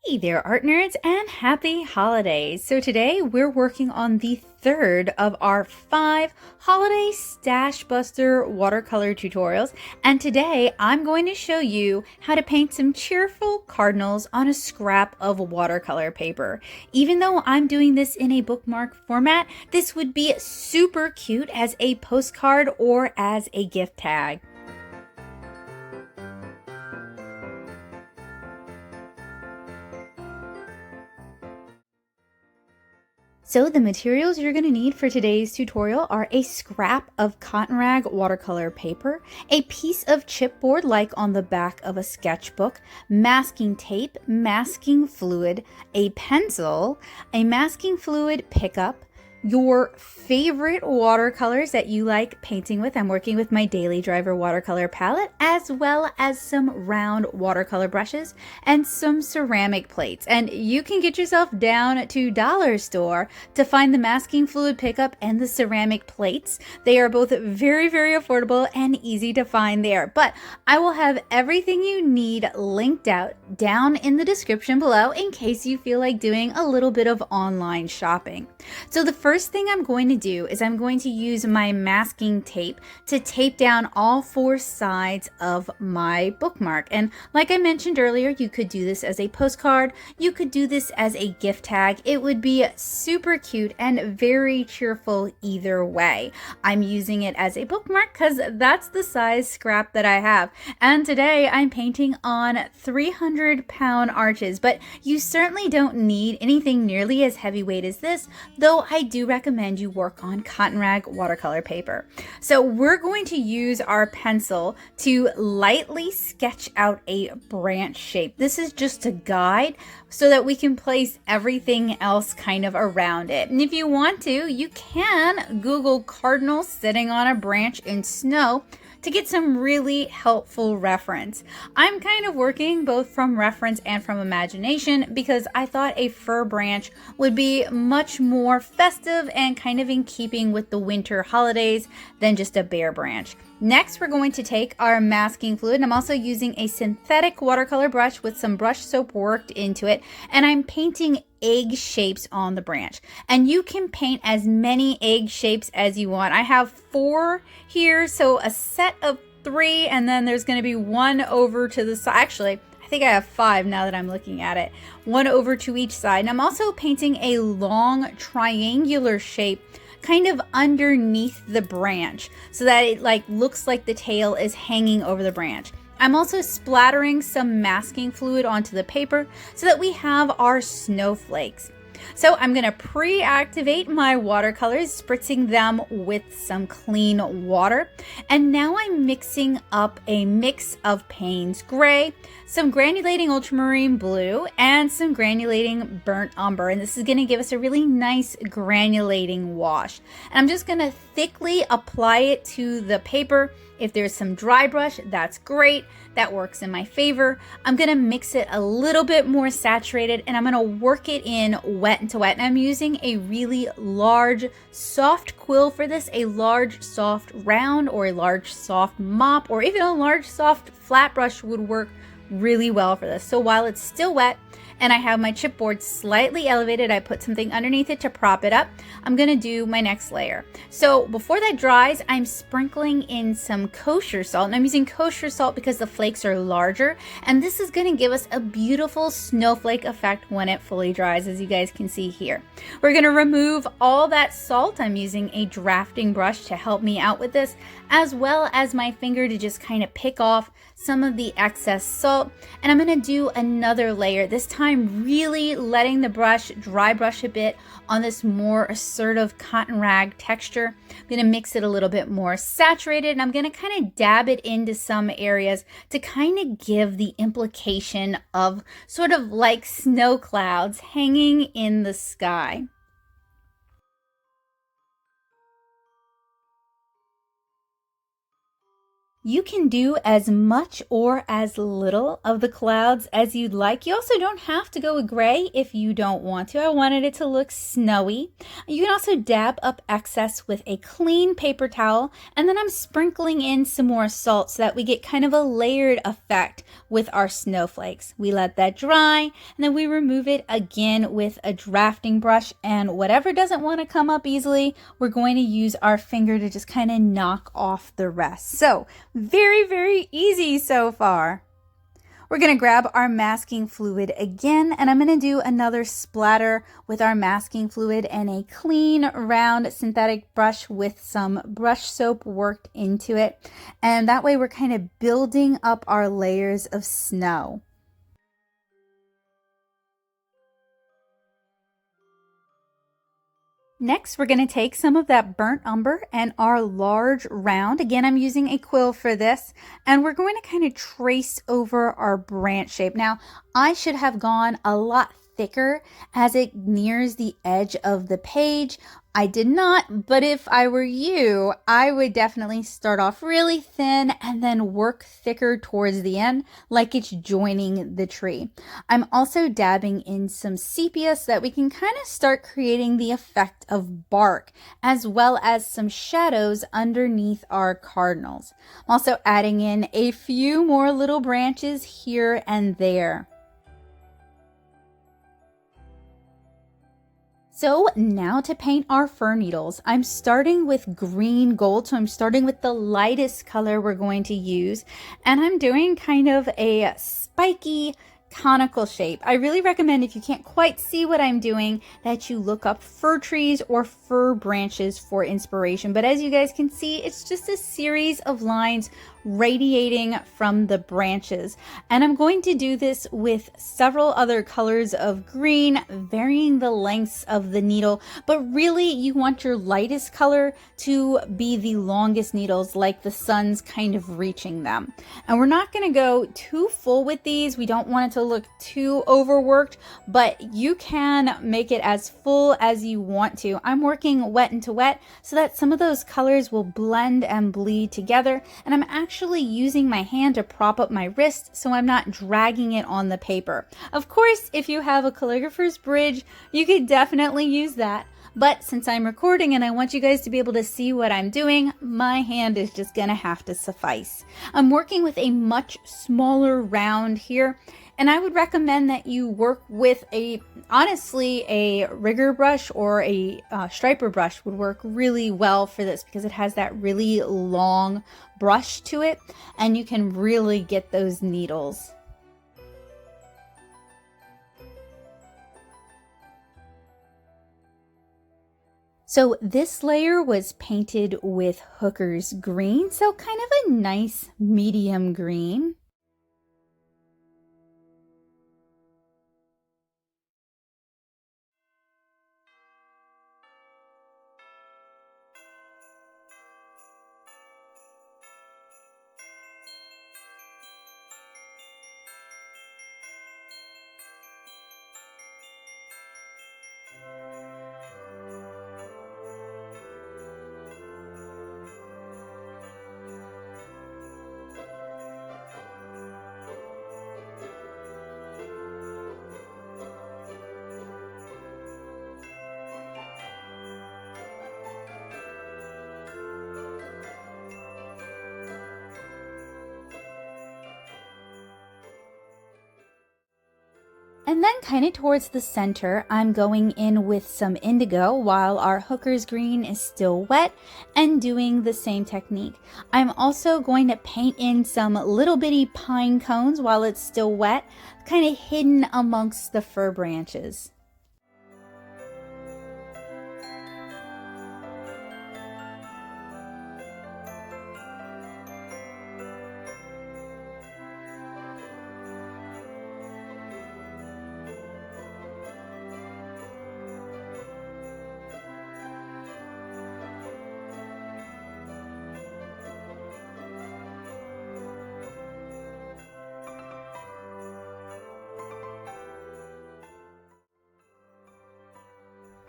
Hey there, art nerds, and happy holidays. So today we're working on the third of our 5 holiday Stashbuster watercolor tutorials. And today I'm going to show you how to paint some cheerful cardinals on a scrap of watercolor paper. Even though I'm doing this in a bookmark format, this would be super cute as a postcard or as a gift tag. So the materials you're going to need for today's tutorial are a scrap of cotton rag watercolor paper, a piece of chipboard like on the back of a sketchbook, masking tape, masking fluid, a pencil, a masking fluid pickup, your favorite watercolors that you like painting with. I'm working with my Daily Driver watercolor palette, as well as some round watercolor brushes and some ceramic plates. And you can get yourself down to Dollar Store to find the masking fluid pickup and the ceramic plates. They are both very, very affordable and easy to find there. But I will have everything you need linked out down in the description below in case you feel like doing a little bit of online shopping. So the first thing I'm going to do is I'm going to use my masking tape to tape down all 4 sides of my bookmark. And like I mentioned earlier, you could do this as a postcard, you could do this as a gift tag. It would be super cute and very cheerful either way. I'm using it as a bookmark because that's the size scrap that I have. And today I'm painting on 300-pound arches, but you certainly don't need anything nearly as heavyweight as this, though I do recommend you work on cotton rag watercolor paper. So we're going to use our pencil to lightly sketch out a branch shape. This is just a guide so that we can place everything else kind of around it. And if you want to, you can Google cardinals sitting on a branch in snow to get some really helpful reference. I'm kind of working both from reference and from imagination because I thought a fir branch would be much more festive and kind of in keeping with the winter holidays than just a bare branch. Next, we're going to take our masking fluid, and I'm also using a synthetic watercolor brush with some brush soap worked into it, and I'm painting egg shapes on the branch. And you can paint as many egg shapes as you want. I have 4 here, so a set of 3, and then there's going to be 1 over to the side. Actually, I think I have 5 now that I'm looking at it. 1 over to each side. And I'm also painting a long triangular shape kind of underneath the branch so that it looks like the tail is hanging over the branch. I'm also splattering some masking fluid onto the paper so that we have our snowflakes. So I'm going to pre-activate my watercolors, spritzing them with some clean water. And now I'm mixing up a mix of Payne's Gray, some granulating ultramarine blue, and some granulating burnt umber. And this is going to give us a really nice granulating wash. And I'm just going to thickly apply it to the paper. If there's some dry brush, that's great. That works in my favor. I'm going to mix it a little bit more saturated, and I'm going to work it in wet to wet. And I'm using a really large soft quill for this, a large soft round or a large soft mop, or even a large soft flat brush would work really well for this. So while it's still wet and I have my chipboard slightly elevated, I put something underneath it to prop it up. I'm going to do my next layer. So before that dries, I'm sprinkling in some kosher salt, and I'm using kosher salt because the flakes are larger, and this is going to give us a beautiful snowflake effect when it fully dries, as you guys can see here. We're going to remove all that salt. I'm using a drafting brush to help me out with this, as well as my finger to just kind of pick off some of the excess salt. And I'm going to do another layer, this time really letting the brush dry brush a bit on this more assertive cotton rag texture. I'm going to mix it a little bit more saturated, and I'm going to kind of dab it into some areas to kind of give the implication of sort of like snow clouds hanging in the sky. You can do as much or as little of the clouds as you'd like. You also don't have to go with gray if you don't want to. I wanted it to look snowy. You can also dab up excess with a clean paper towel, and then I'm sprinkling in some more salt so that we get kind of a layered effect with our snowflakes. We let that dry, and then we remove it again with a drafting brush, and whatever doesn't want to come up easily, we're going to use our finger to just kind of knock off the rest. So very, very easy so far. We're going to grab our masking fluid again, and I'm going to do another splatter with our masking fluid and a clean, round synthetic brush with some brush soap worked into it. And that way we're kind of building up our layers of snow. Next, we're going to take some of that burnt umber and our large round. Again, I'm using a quill for this, and we're going to kind of trace over our branch shape. Now, I should have gone a lot thicker as it nears the edge of the page. I did not, but if I were you, I would definitely start off really thin and then work thicker towards the end like it's joining the tree. I'm also dabbing in some sepia so that we can kind of start creating the effect of bark, as well as some shadows underneath our cardinals. I'm also adding in a few more little branches here and there. So now to paint our fir needles, I'm starting with green gold. So I'm starting with the lightest color we're going to use, and I'm doing kind of a spiky conical shape. I really recommend, if you can't quite see what I'm doing, that you look up fir trees or fir branches for inspiration. But as you guys can see, it's just a series of lines radiating from the branches. And I'm going to do this with several other colors of green, varying the lengths of the needle. But really, you want your lightest color to be the longest needles, like the sun's kind of reaching them. And we're not going to go too full with these. We don't want it to look too overworked, but you can make it as full as you want to. I'm working wet into wet so that some of those colors will blend and bleed together. And I'm actually using my hand to prop up my wrist so I'm not dragging it on the paper. Of course, if you have a calligrapher's bridge, you could definitely use that. But since I'm recording and I want you guys to be able to see what I'm doing, my hand is just gonna have to suffice. I'm working with a much smaller round here, and I would recommend that you work with honestly, a rigger brush or a striper brush would work really well for this because it has that really long brush to it, and you can really get those needles. So this layer was painted with Hooker's green, so kind of a nice medium green. And then kind of towards the center, I'm going in with some indigo while our Hooker's green is still wet and doing the same technique. I'm also going to paint in some little bitty pine cones while it's still wet, kind of hidden amongst the fir branches.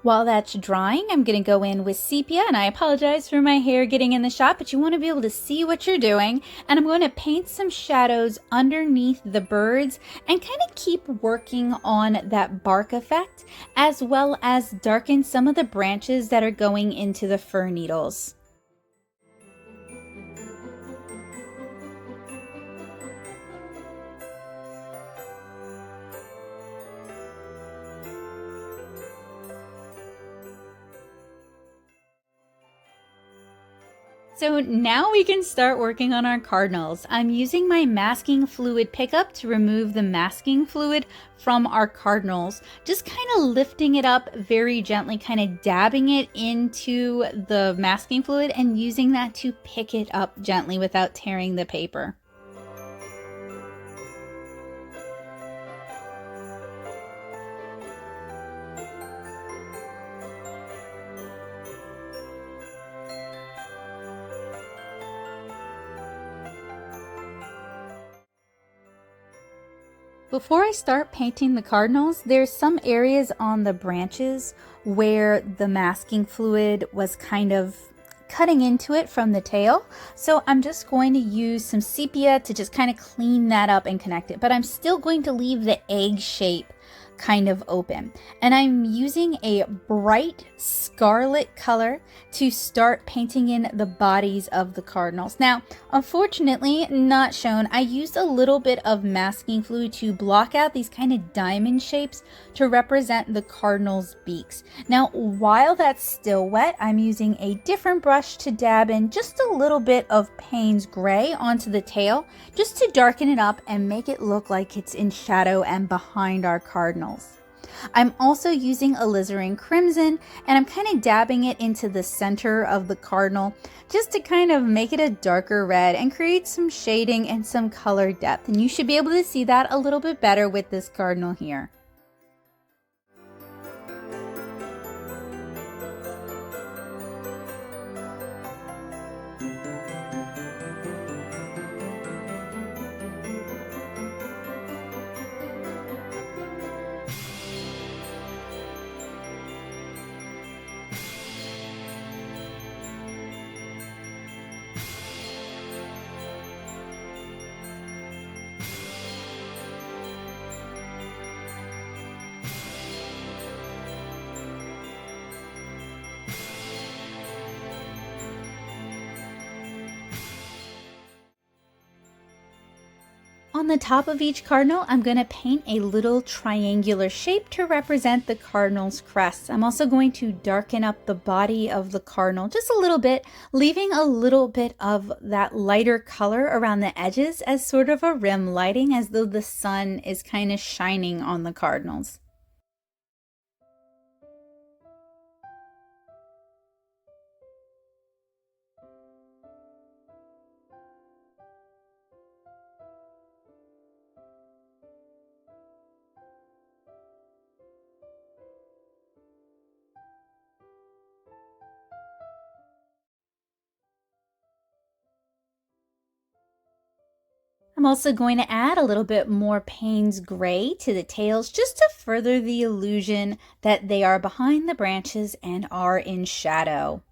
While that's drying, I'm going to go in with sepia, and I apologize for my hair getting in the shot, but you want to be able to see what you're doing. And I'm going to paint some shadows underneath the birds and kind of keep working on that bark effect, as well as darken some of the branches that are going into the fir needles. So now we can start working on our cardinals. I'm using my masking fluid pickup to remove the masking fluid from our cardinals. Just kind of lifting it up very gently, kind of dabbing it into the masking fluid and using that to pick it up gently without tearing the paper. Before I start painting the cardinals, there's some areas on the branches where the masking fluid was kind of cutting into it from the tail. So I'm just going to use some sepia to just kind of clean that up and connect it. But I'm still going to leave the egg shape kind of open. And I'm using a bright scarlet color to start painting in the bodies of the cardinals. Now, unfortunately, not shown, I used a little bit of masking fluid to block out these kind of diamond shapes to represent the cardinals' beaks. Now, while that's still wet, I'm using a different brush to dab in just a little bit of Payne's Gray onto the tail, just to darken it up and make it look like it's in shadow and behind our cardinals. I'm also using alizarin crimson, and I'm kind of dabbing it into the center of the cardinal just to kind of make it a darker red and create some shading and some color depth. And you should be able to see that a little bit better with this cardinal here. On the top of each cardinal, I'm going to paint a little triangular shape to represent the cardinal's crest. I'm also going to darken up the body of the cardinal just a little bit, leaving a little bit of that lighter color around the edges as sort of a rim lighting, as though the sun is kind of shining on the cardinals. I'm also going to add a little bit more Payne's Gray to the tails just to further the illusion that they are behind the branches and are in shadow.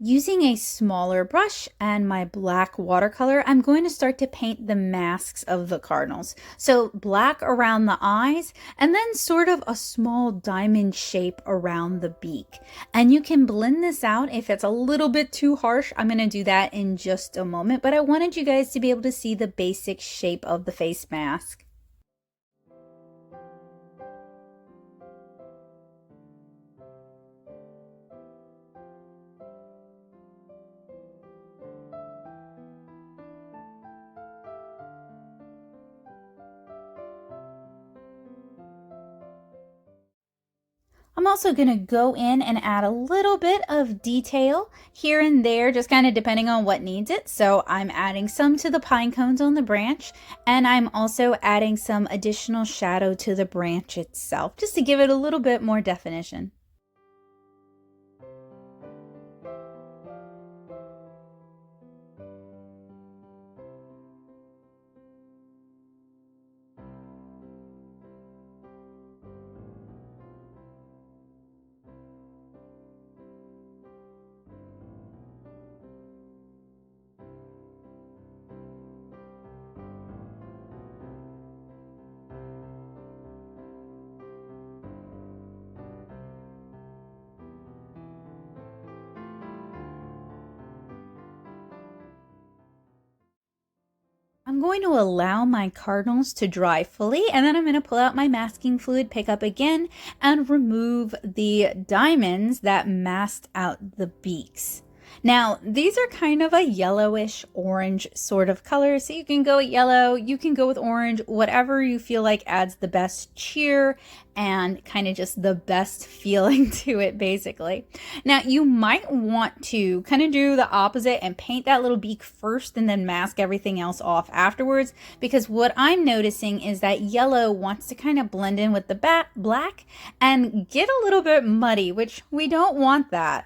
Using a smaller brush and my black watercolor, I'm going to start to paint the masks of the cardinals. So black around the eyes and then sort of a small diamond shape around the beak. And you can blend this out if it's a little bit too harsh. I'm going to do that in just a moment, but I wanted you guys to be able to see the basic shape of the face mask. I'm also going to go in and add a little bit of detail here and there, just kind of depending on what needs it. So I'm adding some to the pine cones on the branch, and I'm also adding some additional shadow to the branch itself, just to give it a little bit more definition. going to allow my cardinals to dry fully, and then I'm going to pull out my masking fluid, pick up again, and remove the diamonds that masked out the beaks. Now, these are kind of a yellowish orange sort of color, so you can go with yellow, you can go with orange, whatever you feel like adds the best cheer and kind of just the best feeling to it, basically. Now, you might want to kind of do the opposite and paint that little beak first and then mask everything else off afterwards, because what I'm noticing is that yellow wants to kind of blend in with the black and get a little bit muddy, which we don't want that.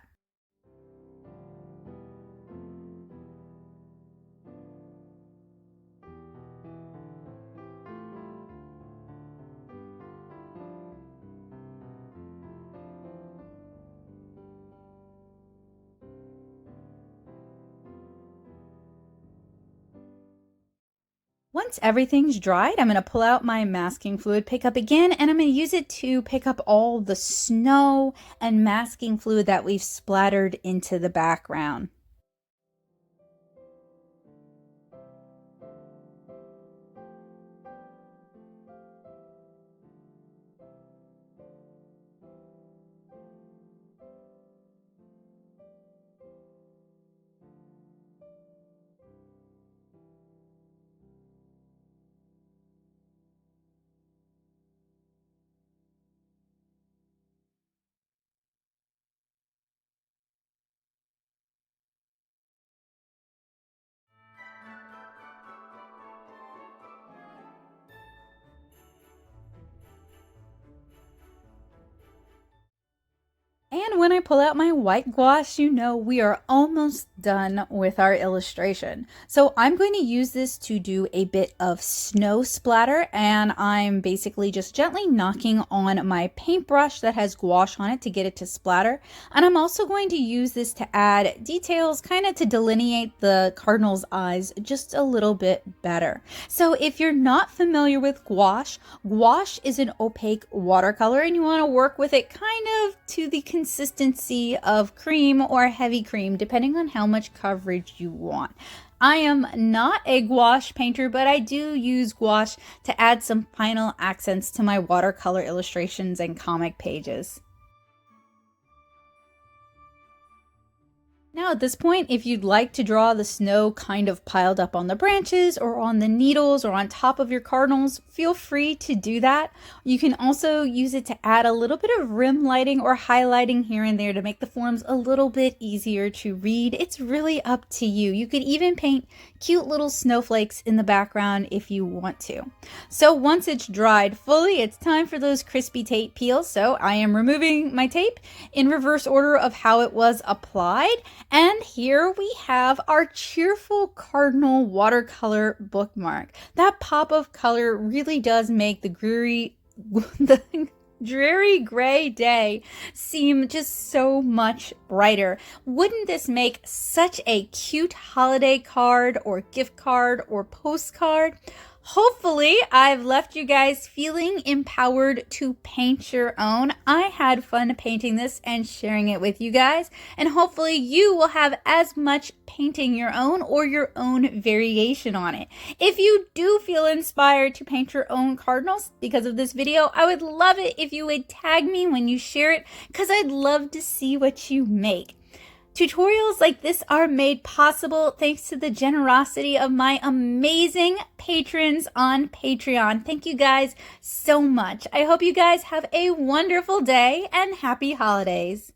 Once everything's dried, I'm going to pull out my masking fluid, pick up again, and I'm going to use it to pick up all the snow and masking fluid that we've splattered into the background. And when I pull out my white gouache, you know we are almost done with our illustration. So I'm going to use this to do a bit of snow splatter, and I'm basically just gently knocking on my paintbrush that has gouache on it to get it to splatter. And I'm also going to use this to add details, kind of to delineate the cardinal's eyes just a little bit better. So if you're not familiar with gouache, gouache is an opaque watercolor, and you want to work with it kind of to the consistency of cream or heavy cream, depending on how much coverage you want. I am not a gouache painter, but I do use gouache to add some final accents to my watercolor illustrations and comic pages. Now at this point, if you'd like to draw the snow kind of piled up on the branches or on the needles or on top of your cardinals, feel free to do that. You can also use it to add a little bit of rim lighting or highlighting here and there to make the forms a little bit easier to read. It's really up to you. You could even paint cute little snowflakes in the background if you want to. So once it's dried fully, it's time for those crispy tape peels. So I am removing my tape in reverse order of how it was applied. And here we have our cheerful cardinal watercolor bookmark. That pop of color really does make the dreary gray day seem just so much brighter. Wouldn't this make such a cute holiday card or gift card or postcard? Hopefully, I've left you guys feeling empowered to paint your own. I had fun painting this and sharing it with you guys, and hopefully you will have as much painting your own or your own variation on it. If you do feel inspired to paint your own cardinals because of this video, I would love it if you would tag me when you share it, because I'd love to see what you make. Tutorials like this are made possible thanks to the generosity of my amazing patrons on Patreon. Thank you guys so much. I hope you guys have a wonderful day and happy holidays.